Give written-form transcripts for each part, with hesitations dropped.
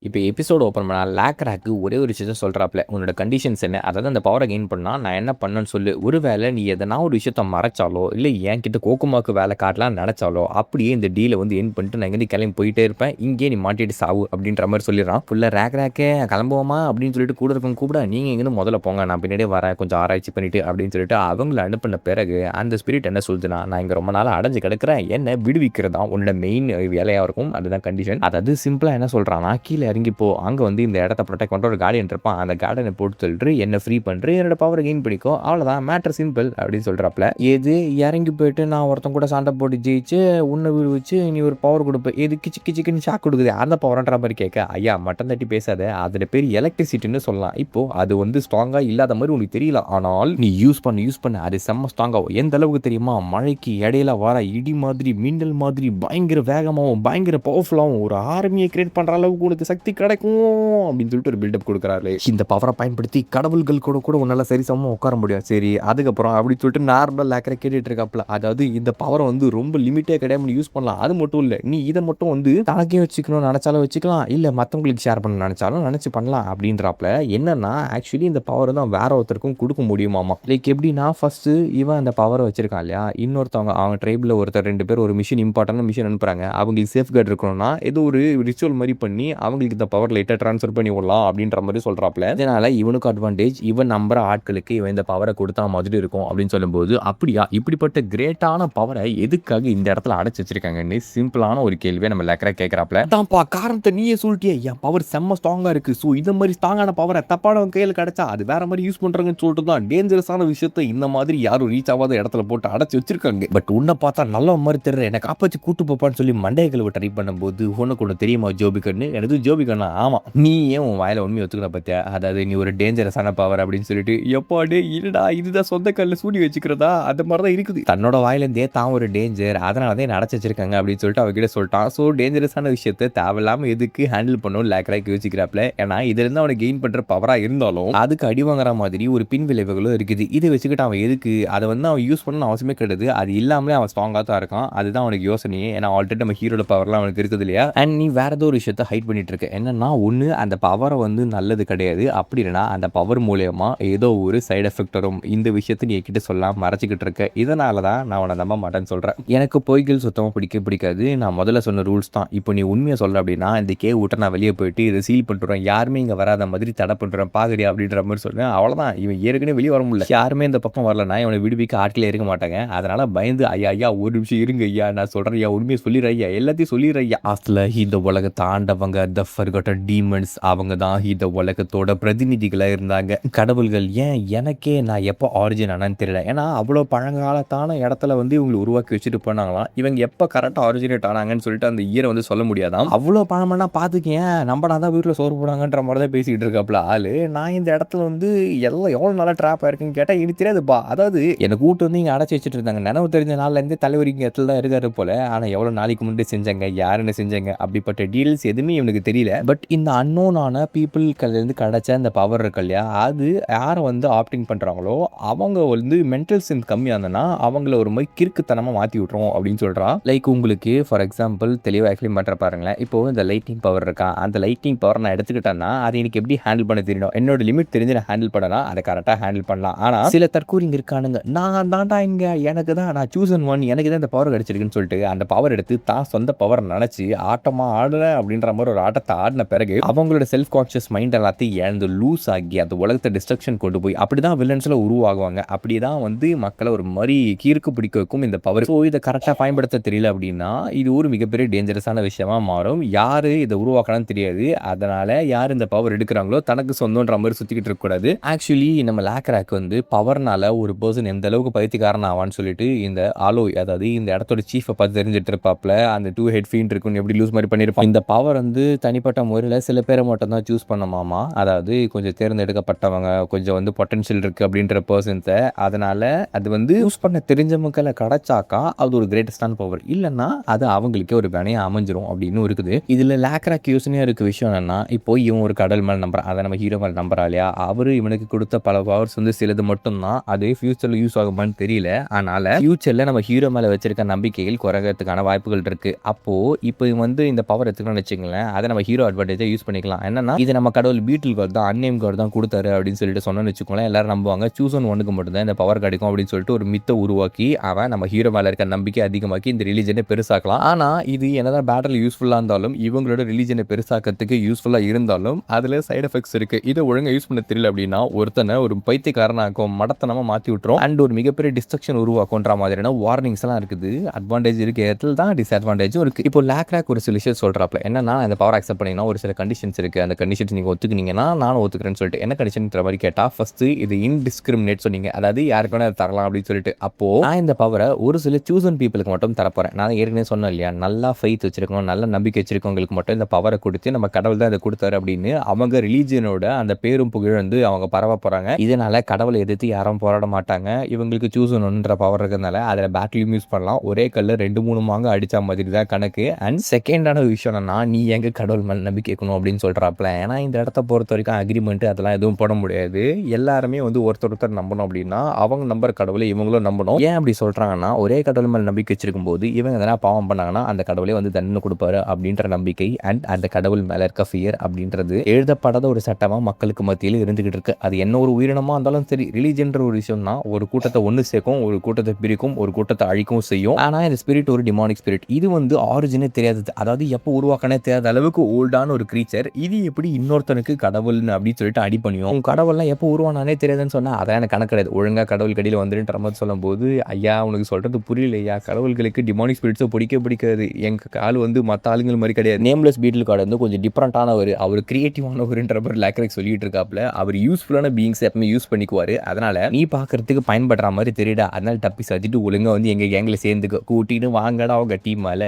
இப்போ episode open பண்ணா லேக்ராக்கு ஒரே ஒரு விஷயத்த சொல்கிறாப்ல, உன்னோட கண்டிஷன்ஸ் என்ன, அதாவது அந்த பவரை கெயின் பண்ணால் நான் என்ன பண்ணேன்னு சொல்லு. ஒருவேளை நீ எதனா ஒரு விஷயத்த மறைச்சாலோ இல்லை என்கிட்ட கோக்குமாக்கு வேலை காட்டலாம் நினச்சாலோ அப்படியே இந்த டீலை வந்து என் பண்ணிட்டு நான் இங்கேருந்து கிளம்பி போயிட்டே இருப்பேன், இங்கே நீ மாட்டிட்டு சாவு அப்படின்ற மாதிரி சொல்லிடுறான். ஃபுல்லாக ரேக்கே கிளம்புவோமா அப்படின்னு சொல்லிட்டு கூட இருக்கவங்க கூட நீங்கள் இங்கேருந்து முதல்ல போங்க, நான் பின்னாடியே வரேன் கொஞ்சம் ஆராய்ச்சி பண்ணிட்டு அப்படின்னு சொல்லிட்டு அவங்கள அனுப்பின பிறகு அந்த ஸ்பிரிட் என்ன சொல்லுதுன்னா, நான் இங்கே ரொம்ப நாள் அடைஞ்சு கிடக்கிறேன், என்ன விடுவிக்கிறதா உன்னோட மெயின் வேலையாக இருக்கும், அதுதான் கண்டிஷன். அதாவது சிம்பிளாக என்ன சொல்கிறான்னா, கீழே இறங்கிப்போ, அங்கே வந்து இந்த இடத்த ப்ரொடெக்ட் பண்ணுற ஒரு கார்டியன் இருப்பான், அந்த கார்டனை போட்டு சொல்லிட்டு என்ன ஃப்ரீ பண்ணுற, என்னோட பவரை கெயின் பண்ணிக்கோ, அவ்வளோதான் மேட்டர் சிம்பிள் அப்படின்னு சொல்கிறாப்ல. எது இறங்கி போயிட்டு நான் ஒருத்தன் கூட சண்டை போட்டு ஜெயிச்சு உன்னை விடுவிச்சு நீ ஒரு பவர் கொடுப்ப, எது கிச்சிக்கின்னு ஷாக் கொடுக்குது அந்த பவர்ன்ற மாதிரி கேட்க, ஐயா மட்டன் தட்டி பேசாத, அதோட பேர் எலக்ட்ரிசிட்டின்னு சொல்லலாம். இப்போ அது வந்து ஸ்ட்ராங்காக இல்லாத மாதிரி உனக்கு தெரியல, ஆனால் நீ யூஸ் பண்ண அது செம்ம ஸ்ட்ராங்காகும். எந்த அளவுக்கு தெரியுமா, மழைக்கு இடையில வர இடி மாதிரி மின்னல் மாதிரி பயங்கர வேகமாகவும் பயங்கர பவர்ஃபுல்லாகவும் ஒரு ஆர்மியை கிரியேட் பண்ணுற அளவுக்கு உனக்கு சக்தி கிடைக்கும் அப்படின்னு சொல்லிட்டு ஒரு பில்டப் கொடுக்குறாரு. இந்த பவரை பயன்படுத்தி கடவுள்கள் கூட உன்னால சரிசமமா உட்கார முடியும். சரி அதுக்கப்புறம் அப்படின்னு சொல்லிட்டு நார்மல் லேக்கரை கேட்டுட்டு இருக்காப்ல. அதாவது இந்த பவரை வந்து ரொம்ப லிமிட்டே கிடையாது யூஸ் பண்ணலாம். அது மட்டும் இல்லை, நீ இதை மட்டும் வந்து தனக்கே வச்சுக்கணும் நினைச்சாலும் வச்சுக்கலாம், இல்லை மற்றவங்களுக்கு ஷேர் பண்ண நினைச்சாலும் நினைச்சு பண்ணலாம் அப்படின்றாப்ல. என்னன்னா ஆக்சுவலி இந்த பவர் தான் வேற ஒருத்தருக்கும் கொடுக்க முடியுமாமா. லைக் எப்படின்னா, ஃபர்ஸ்ட் இவன் அந்த பவரை வச்சிருக்கான் இல்லையா, இன்னொருத்தவங்க அவங்க ட்ரைபில் ஒருத்தர் 2 பேர் ஒரு மிஷின் இம்பார்ட்டன்ட் மிஷின் அனுப்புறாங்க, அவங்களுக்கு சேஃப் கார்டு இருக்கணும்னா ஏதோ ஒரு ரிச்சுவல் மாதிரி பண்ணி அவங்களுக்கு இந்த பவர் லைட்டாக ட்ரான்ஸ்ஃபர் பண்ணி விடலாம் அப்படின்ற மாதிரி சொல்கிறாப்ல. இதனால இவனுக்கு அட்வான்டேஜ், இவன் நம்புற ஆட்களுக்கு இவன் இந்த பவரை கொடுத்தா மாதிரி இருக்கும் அப்படின்னு சொல்லும்போது, அப்படியா இப்படிப்பட்ட கிரேட்டான பவரை எதுக்காக இந்த இடத்துல அடைச்சு வச்சிருக்காங்கன்னு சிம்பிளான ஒரு கேள்வியை நம்ம லேக்கரா கேட்கறாப்ல. தான்ப்பா காரணத்தை நீயே சொல்லிட்டியே, என் பவர் செம்ம ஸ்ட்ராங்கா இருக்கு, ஸோ இந்த மாதிரி ஸ்ட்ராங்கான பவரை தப்பானவங்க கையில் கிடைச்சா அது வேற மாதிரி யூஸ் பண்றாங்கன்னு சொல்லிட்டு தான் டேஞ்சரஸான விஷயத்தை இந்த மாதிரி யாரும் ரீச் ஆகாத இடத்துல போட்டு அடைச்சு வச்சிருக்காங்க. பட் உன்னை பார்த்தா நல்ல மாதிரி தெரியல, எனக்கு காப்பாச்சு கூட்டு போப்பான்னு சொல்லி மண்டைகளை ட்ரை பண்ணும்போது, உனக்கு ஒன்று தெரியுமா ஜோபிகன்னு, எனக்கு ஜோபிகண்ணா ஆமா நீ ஏன் உன் வாயில உண்மையை ஒத்துக்கிற பத்தியா, அதாவது நீ ஒரு டேஞ்சரஸான பவர் அப்படின்னு சொல்லிட்டு, எப்பாடே இல்லடா இதுதான் சொந்த கல்ல சூடி வச்சுக்கிறதா, அந்த மாதிரி தான் இருக்குது. தன்னோட வாயிலேருந்தே தான் ஒரு டேஞ்சர், அதனால தான் அடைச்சு வச்சிருக்காங்க அப்படின்னு சொல்லிட்டு அவகிட்ட சொல்லிட்டான். ஸோ டேஞ்சரஸான விஷயத்தை தேவையில்லாம எதுக்கு ஹேண்டில் பண்ணணும் லேக்கராக்கி யோசிக்கிறாப்ல. ஏன்னா இதுல இருந்து அவனை கெயின் பண்ற பவரா இருந்தாலும் அதுக்கு அடி வாங்குற மாதிரி ஒரு பின் விளைவுகளும் இருக்குது. இதை வச்சுக்கிட்டு அவன் எதுக்கு அதை வந்து அவன் யூஸ் பண்ணணும் அவசியமே கிடையாது, அது இல்லாமலே அவன் ஸ்ட்ராங்காக தான் இருக்கான். அதுதான் அவனுக்கு யோசனையே. ஏன்னா ஆல்ரெடி நம்ம ஹீரோட பவர்லாம் அவனுக்கு இருக்குது இல்லையா. அண்ட் நீ வேற ஏதோ ஒரு விஷயத்தை ஹைட் பண்ணிட்டு இருக்க, என்னன்னா ஒன்று அந்த பவரை வந்து நல்லது கிடையாது, அப்படி இல்லைனா அந்த பவர் மூலயமா ஏதோ ஒரு சைடு எஃபெக்ட் வரும், இந்த விஷயத்தை நீ என்கிட்ட சொல்லலாம் மறைச்சிக்கிட்டு இருக்க. இதனால தான் நான் அவனை நம்ப மாட்டேன்னு சொல்கிறேன். எனக்கு பொய்கள் சுத்தமாக பிடிக்காது. நான் முதல்ல சொன்ன ரூல்ஸ் தான். இப்போ நீ உண்மையை சொல்ல அப்படின்னா இந்த கேவ் விட்டு நான் வெளியே போயிட்டு இதை சீல் பண்ணிட்டுறேன், யாருமே இங்கே வராத மாதிரி தடை பண்ணுறேன் பாக்குறியா அப்படின்ற மாதிரி சொல்றேன். அவ்வளோதான், இவன் ஏற்கனவே வெளியே வர முடியல, யாருமே இந்த பக்கம் வரலன்னா இவனை விடுவிக்க ஆட்களே இருக்க மாட்டாங்க. அதனால பயந்து ஐயா ஒரு நிமிஷம் இருங்க ஐயா, நான் சொல்கிறேன் ஐயா, உண்மையை சொல்லிடுற ஐயா, எல்லாத்தையும் சொல்லிடுற ஐயா. அஸ்ல இந்த உலகத்தை ஆண்டவங்க த ஃபர்காட்டன் டீமன்ஸ் அவங்க தான் இந்த உலகத்தோட பிரதிநிதிகளாக இருந்தாங்க. கடவுள்கள் ஏன் எனக்கே நான் எப்போ ஆரிஜின் ஆனான்னு தெரியல, ஏன்னா அவ்வளோ பழங்காலத்தான இடத்துல வந்து இவங்களை உருவாக்கி வச்சுட்டு போனாங்களாம். இவங்க எப்போ கரெக்டாக ஆரிஜினேட் ஆனாங்கன்னு சொல்லிட்டு அந்த இயரை வந்து சொல்ல முடியாதான். அவ்வளோ பழமெல்லாம் பார்த்துக்கேன், நம்மடா தான் வீட்டில் சோறு போடாங்கன்ற மாதிரி தான் பேசிக்கிட்டு இருக்காப்புல ஆளு. நான் இந்த இடத்துல வந்து எல்லாம் எவ்வளோ நல்லா ட்ராப் ஆயிருக்குன்னு கேட்டால் எனக்கு தெரியாதுப்பா. அதாவது என்னை கூட்டு வந்து இங்கே அடைச்சி வச்சுட்டு இருந்தாங்க, நினைவு தெரிஞ்ச நாள்லேருந்தே தலைவர் இங்கே இடத்துல தான் இருக்காரு போல. ஆனால் எவ்வளோ நாளைக்கு முன்னாடி செஞ்சாங்க, யாருன்னு செஞ்சாங்க, அப்படிப்பட்ட டீல்ஸ் எதுவுமே இவனுக்கு தெரியல. பட் இந்த அன்னோனான பீப்புள்கிட்டேருந்து கிடைச்ச அந்த பவர் இருக்கு இல்லையா, அது யாரை வந்து ஆப்டிங் பண்ணுறாங்களோ அவங்க வந்து மென்டல் ஸ்ட்ரென்த் கம்மியாக இருந்தனா அவங்கள ஒரு மாதிரி கிறுக்குத்தனமாக மாற்றி விட்றோம் அப்படின்னு சொல்கிறான். லைக் உங்களுக்கு ஃபார் எக்ஸாம்பிள் தெளிவாக எக்ஸ்பிளைன் பண்ணுற பாருங்களேன். இப்போ இந்த லைட்டிங் பவர் இருக்கா, அந்த லைட்டிங் பவர் நான் எடுத்துக்கிட்டேன்னா அது எனக்கு எப்படி ஹேண்டில் பண்ண தெரியணும், என்னோட லிமிட் தெரிஞ்சு நான் ஹேண்டில் பண்ணலாம், அதை கரெக்டாக ஹேண்டில் பண்ணலாம். ஆனால் சில தற்கூரிங்க இருக்கானுங்க, நான் தாண்டா இங்கே எனக்கு தான் நான் சூசன் ஒன், எனக்கு தான் இந்த பவர் கிடைச்சிருக்குன்னு சொல்லிட்டு அந்த பவர் எடுத்து தான் சொந்த பவர் நினச்சி ஆட்டமாக ஆடுறேன் அப்படின்ற மாதிரி ஒரு ஆட்டத்தை ஆடின பிறகு அவங்களோட செல்ஃப் கான்ஷியஸ் மைண்ட் எல்லாத்தையும் இழந்து லூஸ் ஆகி அந்த உலகத்தை டிஸ்ட்ரக்ஷன் கொண்டு போய் அப்படிதான் வில்லன்ஸ்ல உருவாகுவாங்க. அப்படிதான் வந்து மக்களை ஒரு மாதிரி கீருக்கு பிடிக்க வைக்கும் இந்த பவர். ஸோ இதை கரெக்டாக பயன்படுத்த தெரியல அப்படின்னா இது ஒரு மிகப்பெரிய டேஞ்சரஸான விஷயமா மாறும். யாரு இதை உருவாக்கணும்னு தெரியாது, அதனால யார் இந்த பவர் எடுக்கிறாங்களோ தனக்கு சொந்தன்ற மாதிரி சுத்திக்கிட்டு இருக்கக்கூடாது. ஆக்சுவலி நம்ம லேக்கராக் வந்து பவர்னால ஒரு பர்சன் எந்த அளவுக்கு பைத்தியக்காரன் ஆவான்னு சொல்லிட்டு இந்த ஆலோய், அதாவது இந்த இடத்தோட சீஃபை பார்த்து தெரிஞ்சுட்டு இருப்பாப்ல. அந்த 2 ஹெட் ஃபீன் இருக்குன்னு எப்படி லூஸ் மாதிரி பண்ணியிருப்பான். இந்த பவர் வந்து தனிப்பட்ட முறையில் சில பேரை மட்டும் தான் சூஸ் பண்ணமாமா, அதாவது கொஞ்சம் தேர்ந்தெடுக்கப்பட்டவங்க, கொஞ்சம் வந்து பொட்டன்ஷியல் இருக்குது அப்படின்ற பர்சன்ஸை. அதனால அது வந்து யூஸ் பண்ண தெரிஞ்ச மக்களை கிடைச்சாக்கா அது ஒரு கிரேட்டஸ்டான பவர், இல்லைன்னா அது அவங்களுக்கே ஒரு வினையாக அமைஞ்சிரும் அப்படின்னு இருக்குது. இதில் லேக்கராக் யோசனையாக இருக்க விஷயம் என்னன்னா, இப்போ இவன் ஒரு கடல் மேலே நம்புறான், அதை நம்ம ஹீரோ மேலே நம்புறா இல்லையா, அவரு இவனுக்கு கொடுத்த பல பவர்ஸ் வந்து சிலது மட்டும்தான், அது ஃபியூச்சரில் யூஸ் ஆகுமான்னு தெரியல. அதனால ஃபியூச்சரில் நம்ம ஹீரோ மேலே வச்சிருக்க நம்பிக்கைகள் குறைகிறதுக்கான வாய்ப்புகள் இருக்கு. அப்போ இப்போ வந்து இந்த பவர் எடுத்துக்கணும்னு வச்சுங்களேன், அதை நம்ம ஹீரோ அட்வான்டேஜா யூஸ் பண்ணிக்கலாம். என்னன்னா இது நம்ம கடவுள் பீட்டில் கார்டு தான், அன்னேம் கார்டு தான் கொடுத்தாரு அப்படின்னு சொல்லிட்டு சொன்னோன்னு வச்சுக்கோங்களேன், எல்லாரும் நம்புவாங்க. சூஸ் ஒன் ஒன்னுக்கு மட்டும் தான் இந்த பவர் கிடைக்கும் அப்படின்னு சொல்லிட்டு ஒரு மித்தை உருவாக்கி அவன் நம்ம ஹீரோ மேல இருக்க நம்பிக்கை அதிகமாக்கி இந்த ரிலீஜனை பெருசாக்கலாம். ஆனா இது என்னதான் பேட்டில் யூஸ்ஃபுல்லா இருந்தாலும் இவங்களோட ரிலீஜனை பெருசாக்கிறதுக்கு யூஸ்ஃபுல்லா இருந்தாலும் அதுல சைடு எஃபெக்ட்ஸ் இருக்கு. இதை ஒழுங்கா யூஸ் பண்ண தெரியல அப்படின்னா ஒருத்தனை ஒரு பைத்தியக்காரனாக்கும், மடத்தனமா மாத்தி விட்டுரும் அண்ட் ஒரு மிகப்பெரிய டிஸ்ட்ரக்ஷன் உருவாக்கும்ன்ற மாதிரியான வார்னிங்ஸ் எல்லாம் இருக்குது. அட்வான்டேஜ் இருக்கு இடத்துல தான் டிஸ்அட்வான்டேஜும் இருக்கு. இப்போ லேக்ராக் ஒரு சில விஷயம் சொல்றாப்ல, என்னன்னா இந்த பவர் அக்செப்ட் பண்ணீங்கன்னா ஒரு சில கண்டிஷன்ஸ் இருக்கு, அந்த கண்டிஷன்ஸ் நீங்க ஒத்துக்கினீங்கன்னா நானும் ஒத்துக்கிறேன்னு சொல்லிட்டு. என்ன கண்டிஷன்ன்ற மாதிரி கேட்டா, ஃபர்ஸ்ட் இது இன்டிஸ்கிரிமினேட் சொன்னீங்க, அதாவது யாருக்கு வேணா தரலாம் அப்படின்னு சொல்லிட்டு. அப்போ நான் இந்த பவரை ஒரு சில சூசன் பீப்புளுக்கு மட்டும் தரப்போறேன். நான் ஏற்கனவே சொன்னேன் இல்லையா, நல்லா ஃபெய்த் வச்சிருக்கோம், நல்ல நம்பிக்கை வச்சிருக்கவங்களுக்கு மட்டும் இந்த பவரை கொடுத்து நம்ம கடவுள் தான் இதை கொடுத்தாரு அப்படின்னு அவங்க ரிலீஜியனோட அந்த பேரும் புகழ் வந்து அவங்க பரவ போறாங்க. இதனால கடவுளை எதிர்த்து யாரும் போராட மாட்டாங்க. இவங்களுக்கு சூஸ் ஒன்றுன்ற பவர் இருக்கிறதுனால அதில் பேட்டிலும் யூஸ் பண்ணலாம். ஒரே கல்ல 2-3 மாங்க அடிச்சா மாதிரி தான் கணக்கு. அண்ட் செகண்டான விஷயம் என்னன்னா, நீ எங்க கடவுள் மேல நம்பிக்கை வைக்கணும் அப்படின்னு சொல்றாப்ல. ஏன்னா இந்த இடத்த பொறுத்த வரைக்கும் அக்ரிமெண்ட் அதெல்லாம் எதுவும் போட முடியாது. எல்லாருமே வந்து ஒருத்தர் நம்பணும் அப்படின்னா அவங்க நம்பர் கடவுளை இவங்களும் நம்பணும். ஏன் அப்படி சொல்றாங்கன்னா, ஒரே கடவுள் மேல நம்பிக்கை வச்சிருக்கும் போது இவங்க எதனா பாவம் பண்ணாங்கன்னா அந்த கடவுளே வந்து தண்டனை கொடுப்பாரு அப்படின்ற நம்பிக்கை அண்ட் அந்த கடவுள் மேல இருக்க ஃபியர் அப்படின்றது எழுதப்படாத ஒரு சட்டமா மக்களுக்கு மத்தியில் இருந்துகிட்டு இருக்கு. அது என்ன ஒரு உயிரினமா இருந்தாலும் சரி, ரிலீஜியன்ற ஒரு விஷயம்னா ஒரு கூட்டத்தை ஒன்று சேர்க்கும், ஒரு கூட்டத்தை பிரிக்கும், ஒரு கூட்டத்தை அழிக்கவும் செய்யும். ஆனா இந்த ஸ்பிரிட் ஒரு டிமானிக் ஸ்பிரிட். இது வந்து ஆரிஜினே தெரியாதது, அதாவது எப்போ உருவாக்கனே தெரியாத அளவுக்கு ஓல்டான ஒரு கிரீச்சர். இது எப்படி இன்னொருத்தனுக்கு கடவுள்னு அப்படின்னு சொல்லிட்டு அடி பண்ணியும். கடவுள்லாம் எப்போ உருவானானே தெரியாதுன்னு சொன்னா அதெல்லாம் எனக்கு கணக்கு கிடையாது. ஒழுங்கா கடவுள் கடியில் வந்துருன்ற மாதிரி சொல்லும் போது, ஐயா உனக்கு சொல்றது புரியலையா, கடவுள்களுக்கு டிமானிக் ஸ்பிரிட்ஸை பிடிக்காது. எங்க ஆள் வந்து மற்ற ஆளுங்கள் மாதிரி கிடையாது. நேம்லெஸ் பீட்டில் கார்டு வந்து கொஞ்சம் டிஃப்ரெண்டானவர், அவர் கிரியேட்டிவானவர்ன்ற மாதிரி லேக்ராக் சொல்லிட்டு இருக்காப்ல. அவர் யூஸ்ஃபுல்லான பீயிங்ஸ் எப்பவுமே யூஸ் பண்ணிக்குவாரு. அதனால நீ பாக்குறதுக்கு பயன்படுற மாதிரி தெரியுடா, அதனால தப்பி சதிட்டு ஒழுங்கா வந்து எங்க கேங்ல சேர்ந்துக்க கூட்டிட்டு வாங்கடா அவங்க டீம் மேல.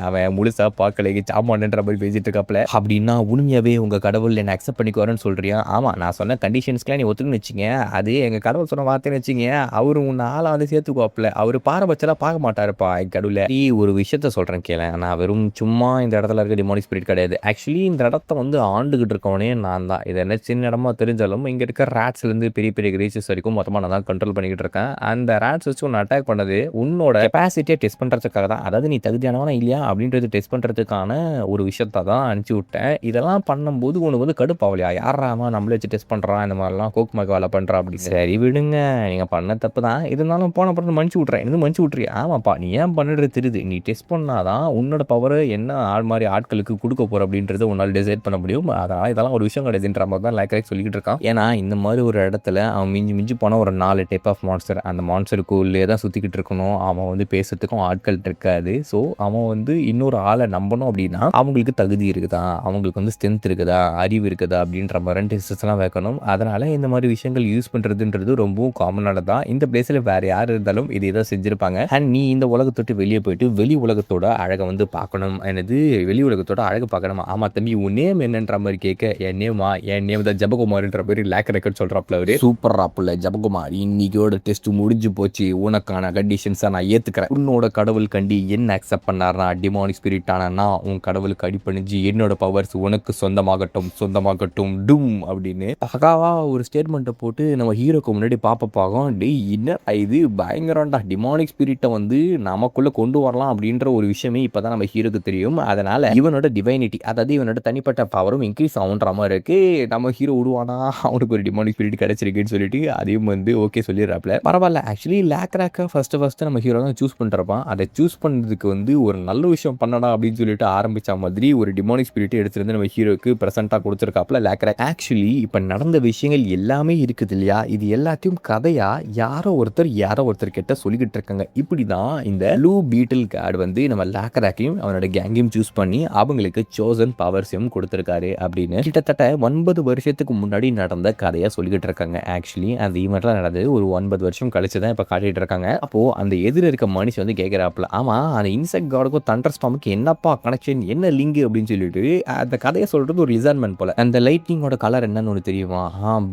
அவன் முழுசா பார்க்கல சாமான்ன்ற மாதிரி பேசிட்டு இருக்காப்ல. அப்படின்னா உண்மையாவே உங்க கடவுள் என்ன அக்செப்ட் பண்ணிக்குவாருன்னு சொல்றியா? ஆமா, நான் சொன்ன கண்டிஷன்ஸ்க்குலாம் நீ ஒத்துக்குன்னு வச்சுங்க, அது எங்க கடவுள் சொன்ன வார்த்தைன்னு வச்சுங்க, அவரு உன்னை ஆளை வந்து சேர்த்துக்குவாப்ல. அவரு பாரபட்சலாம் பார்க்க மாட்டாருப்பா என் கடவுளை. நீ ஒரு விஷயத்த சொல்றேன் கேள, நான் வெறும் சும்மா இந்த இடத்துல இருக்க டிமானிக் ஸ்பிரிட் கிடையாது. ஆக்சுவலி இந்த இடத்த வந்து ஆண்டுகிட்டு இருக்கவனே நான் தான். இது என்ன சின்ன இடமா தெரிஞ்சாலும் இங்க இருக்க ரேட்ஸ்லேருந்து பெரிய பெரிய கிரீச்சர்ஸ் வரைக்கும் மொத்தமாக நான் தான் கண்ட்ரோல் பண்ணிக்கிட்டு இருக்கேன். அந்த ரேட்ஸ் வச்சு உன்னை அட்டாக் பண்ணது உன்னோட கெப்பாசிட்டியை டெஸ்ட் பண்ணுறதுக்காக தான். அதாவது நீ தகுதியானவனா இல்லையா அப்படின்றது டெஸ்ட் பண்ணுறதுக்கான ஒரு விஷயத்தை தான் அனுப்பிச்சி விட்டேன். இதெல்லாம் பண்ணும்போது உனக்கு வந்து கடுப்பாவலையா, யாராமா நம்மளே வச்சு டெஸ்ட் பண்ணுறான், இந்த மாதிரிலாம் கோக்குமாக்கு வேலை பண்ணுறா அப்படின்னு. சரி விடுங்க, நீங்கள் பண்ண தப்பு தான், இருந்தாலும் போன அப்புறம் மன்னிச்சு விட்றேன். இது மன்னிச்சு விட்றியா? ஆமாப்பா, நீ ஏன் பண்ணுறது தெரியுது. நீ டெஸ்ட் பண்ணாதான் உன்னோட பவர் என்ன ஆள் மாதிரி ஆட்களுக்கு கொடுக்க போகிற அப்படின்றது உன்னால் டிசைட் பண்ண முடியும். அதனால் இதெல்லாம் ஒரு விஷயம் கிடையாதுன்ற மாதிரி தான் லேக்ராக் சொல்லிக்கிட்டு இருக்கான். ஏன்னா இந்த மாதிரி ஒரு இடத்துல அவன் மிஞ்சி போனால் ஒரு 4 டைப் ஆஃப் மான்ஸ்டர், அந்த மான்ஸ்டருக்குள்ளே தான் சுற்றிக்கிட்டு இருக்கணும். அவன் வந்து பேசுறதுக்கும் ஆட்கள் இருக்காது. ஸோ அவன் வந்து இன்னொரு ஆளை நம்பணும் அப்படின்னா அவங்களுக்கு தகுதி இருக்குதா, அவங்களுக்கு வந்து ஸ்ட்ரென்த் இருக்குதா, அறிவு இருக்குதா அப்படின்ற மாதிரி டெஸ்ட்லாம் வைக்கணும். அதனால் இந்த மாதிரி விஷயங்கள் யூஸ் பண்ணுறதுன்றது ரொம்பவும் காமனானதான். இந்த பிளேஸில் வேறு யார் இருந்தாலும் இதை தான் செஞ்சுருப்பாங்க. அண்ட் நீ இந்த உலகத்தொட்டு வெளியே போயிட்டு வெளி உலகத்தோட அழகை வந்து பார்க்கணும். எனது வெளி உலகத்தோட அழகு பார்க்கணுமா? ஆமா தம்பி, உன் நேம் என்னன்ற மாதிரி கேட்க, என் நேம் தான் ஜபகுமார்ன்ற மாதிரி லேக்ராக் சொல்றாப்ல. அவரு சூப்பர் ராப்புல ஜபகுமார், இன்னைக்கோட டெஸ்ட் முடிஞ்சு போச்சு, உனக்கான கண்டிஷன்ஸை நான் ஏத்துக்கிறேன். உன்னோட கடவுள் கண்டி என்ன அக்செப்ட் பண்ணார்னா டிமானிக் ஸ்பிரிட் ஆனா உன் கடவுளுக்கு அடிப்பணிஞ்சு என்னோட பவர்ஸ் உனக்கு சொந்தமாகட்டும் டும் அப்படின்னு பகாவா ஒரு ஸ்டேட்மெண்ட்டை போட்டு நம்ம ஹீரோக்கு முன்னாடி பாப்பப்பாகும். டே இன்னர் இது பயங்கரம்டா, டிமானிக் ஸ்பிரிட்டை வந்து நமக்குள்ள கொண்டு வரலாம் அப்படின்ற ஒரு விஷயமே இப்பதான் நம்ம ஹீரோக்கு தெரியும். அதனால இவனோட டிவைனிட்டி, அதாவது இவனோட தனிப்பட்ட பவரும் இன்க்ரீஸ் ஆகுன்ற மாதிரி இருக்கு. நம்ம ஹீரோ விடுவானா, அவனுக்கு ஒரு டிமானிக் ஸ்பிரிட் கிடைச்சிருக்குன்னு சொல்லிட்டு அதையும் வந்து ஓகே சொல்லிடுறாப்ல. பரவாயில்ல, ஆக்சுவலி லேக்ராக்கை ஃபர்ஸ்ட் நம்ம ஹீரோ தான் சூஸ் பண்ணிருப்பான். அதை சூஸ் பண்ணதுக்கு வந்து ஒரு நல்ல விஷயம் பண்ணடா அப்படின்னு சொல்லிட்டு ஆரம்பிச்ச மாதிரி ஒரு டிமானிக் ஸ்பிரிட் எடுத்துருந்து நம்ம ஹீரோக்கு பிரசன்டா கொடுத்துருக்காப்ல லேக்ராக். ஆக்சுவலி இப்ப நடந்த விஷயங்கள் எல்லாமே இருக்குது இல்லையா, இது எல்லாத்தையும் கதையா யாரோ ஒருத்தர் கிட்ட சொல்லிக்கிட்டு இருக்காங்க. இப்படிதான் இந்த ப்ளூ பீட்டில் கார்டு வந்து நம்ம லேக்ராக்கையும் அவனோட கேங்கையும் சூஸ் பண்ணி அவங்களுக்கு சோசன் பவர்ஸையும் கொடுத்துருக்காரு அப்படின்னு கிட்டத்தட்ட 9 வருஷத்துக்கு முன்னாடி நடந்த கதையா சொல்லிக்கிட்டு இருக்காங்க. ஆக்சுவலி அந்த ஈவெண்ட்லாம் நடந்தது ஒரு 9 வருஷம் கழிச்சுதான் இப்ப காட்டிட்டு இருக்காங்க. அப்போ அந்த எதிர இருக்க மனுஷன் வந்து கேட்கிறாப்ல, ஆமா அந்த இன்செக்ட் கார்டுக்கும் தண்டர் ஸ்டார்முக்கு என்னப்பா கனெக்ஷன், என்ன லிங்க் அப்படின்னு சொல்லிட்டு அந்த கதையை சொல்றது ஒரு லிசார்ட்மென்ட் போல. அந்த லைட்னிங்கோட கலர் என்னன்னு ஒன்று தெரியுமா?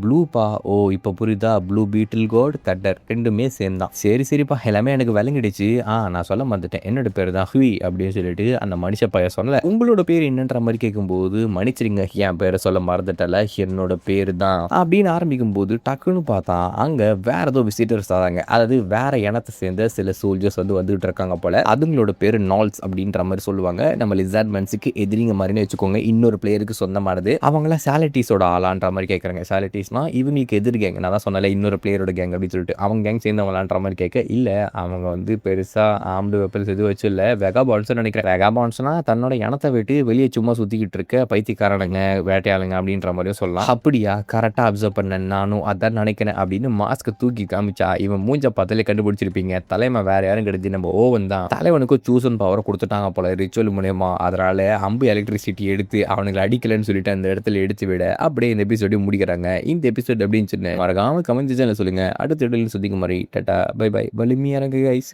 ப்ளூப்பா. ஓ இப்போ புரியுதா, ப்ளூ பீட்டில் கார்டு தண்டர் ரெண்டுமே சேர்ந்தான். சரிப்பா, எல்லாமே எனக்கு விளங்கிடுச்சு. நான் சொல்ல மறந்துட்டேன், என்னோட பேர் தான் ஹுய் அப்படின்னு சொல்லிட்டு அந்த மனுஷ பையன் சொல்லல. உங்களோட பேர் என்னன்ற மாதிரி கேட்கும்போது, மன்னிச்சிருங்க என் பேரை சொல்ல மறந்துட்டல, என்னோட பேரு தான் அப்படின்னு ஆரம்பிக்கும் போது டக்குன்னு பார்த்தா அங்க வேற ஏதோ விசிட்டர்ஸ் ஆதாங்க. அதாவது வேற இனத்தை சேர்ந்த சில சோல்ஜர்ஸ் வந்துட்டு இருக்காங்க போல. அதுங்களோட பேரு நால்ஸ் அப்படின்ற மாதிரி சொல்லுவாங்க. நம்ம லிசார்ட்மென்ட்ஸுக்கு எதிரிங்க மாதிரி கேங்குன்னு வச்சுக்கோங்க. இன்னொரு பிளேயருக்கு சொந்தமானது. அவங்கலாம் சாலிட்டீஸோட ஆளான்ற மாரி கேட்குறாங்க. சாலிட்டீஸ்னா இவங்களுக்கு எதிர் கேங். நான் தான் சொன்னேன்ல இன்னொரு பிளேயரோட கேங் அப்படின்னு சொல்லிட்டு. அவங்க கேங் சேர்ந்தவங்களான்ற மாரி கேட்க, இல்ல அவங்க வந்து பெருசா ஆர்ம்டு வெப்பன்ஸ் எதுவும் வச்சு இல்ல. வெகாபாண்ட்ஸ்ன்னு நெனைக்கிறேன். வெகாபாண்ட்ஸ்னா தன்னோட இனத்த விட்டு வெளிய சும்மா சுத்திக்கிட்டு இருக்க பைத்தியக்காரனுங்க, வேட்டையாளுங்க அப்படின்ற மாரியும் சொல்லலாம். அப்படியா? கரெக்ட்டா அப்சர்வ் பண்ணேன். நானும் அதான் நெனைக்கிறேன் அப்படின்னு மாஸ்க்க தூக்கி காமிச்சா, இவன் மூஞ்ச பார்த்தாலே கண்டுபிடிச்சிருப்பீங்க. தலைவன் வேற யாரும் கிடையாது நம்ம ஓவன் தான். தலைவனுக்கு சூசன் பவர குடுத்துட்டாங்க போல ரிச்சுவல் மூலியமா. அதனால அம்பு எலக்ட்ரிசிட்டி எடுத்து அவனுங்கள அடிக்கலன்னு சொல்லிட்டு அந்த இடத்துல எடுத்து விட, அப்படியே இந்த எபிசோட முடிக்கிறாங்க. இந்த எபிசோட் எப்படி இருந்துச்சுன்னு மறக்காம கமெண்ட் செக்ஷன்ல சொல்லுங்க. அடுத்த வீடியோல சந்திக்கும் வரை டாடா பை பை. வலிமையா இருங்க கைஸ்.